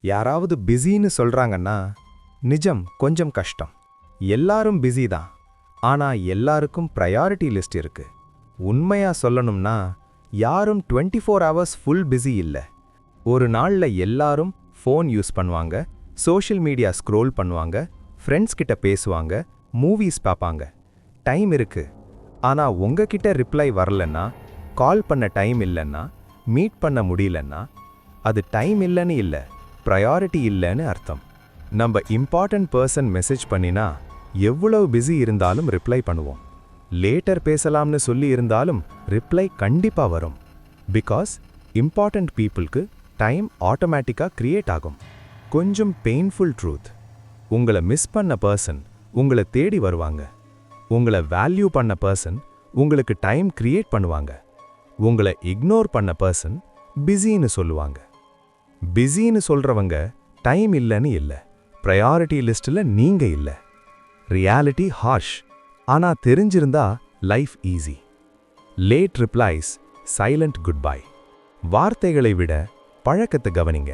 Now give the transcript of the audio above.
யாராவது பிஸின்னு சொல்றாங்கன்னா நிஜம் கொஞ்சம் கஷ்டம். எல்லாரும் பிஸி தான். ஆனா எல்லாருக்கும் ப்ரையாரிட்டி லிஸ்ட் இருக்கு. உண்மையா சொல்லணும்னா யாரும் 24 ஹவர்ஸ் ஃபுல் பிஸி இல்ல. ஒரு நாள்ல எல்லாரும் ஃபோன் யூஸ் பண்ணுவாங்க, சோஷியல் மீடியா ஸ்க்ரோல் பண்ணுவாங்க, ஃப்ரெண்ட்ஸ் கிட்ட பேசுவாங்க, மூவிஸ் பார்ப்பாங்க. டைம் இருக்கு. ஆனா உங்ககிட்ட ரிப்ளை வரலன்னா, கால் பண்ண டைம் இல்லைன்னா, மீட் பண்ண முடியலன்னா அது டைம் இல்லைன்னு இல்லை, ப்ரையாரிட்டி இல்லைன்னு அர்த்தம். நம்ம இம்பார்ட்டன்ட் பர்சன் மெசேஜ் பண்ணினா எவ்வளவு பிஸி இருந்தாலும் ரிப்ளை பண்ணுவோம். லேட்டர் பேசலாம்னு சொல்லி இருந்தாலும் ரிப்ளை கண்டிப்பா வரும். பிகாஸ் இம்பார்ட்டன்ட் பீப்புளுக்கு டைம் ஆட்டோமேட்டிக்காக கிரியேட் ஆகும். கொஞ்சம் பெயின்ஃபுல் ட்ரூத், உங்களை மிஸ் பண்ண பர்சன் உங்களை தேடி வருவாங்க. உங்களை வேல்யூ பண்ண பர்சன் உங்களுக்கு டைம் கிரியேட் பண்ணுவாங்க. உங்களை இக்னோர் பண்ண பர்சன் பிஸின்னு சொல்லுவாங்க. பிஸின்னு சொல்றவங்க டைம் இல்லைன்னு இல்லை, ப்ரையாரிட்டி லிஸ்டில் நீங்க இல்லை. ரியாலிட்டி ஹார்ஷ், ஆனா தெரிஞ்சிருந்தா life easy. Late replies, silent good bye. வார்த்தைகளை விட பழக்கத்தை கவனிங்க.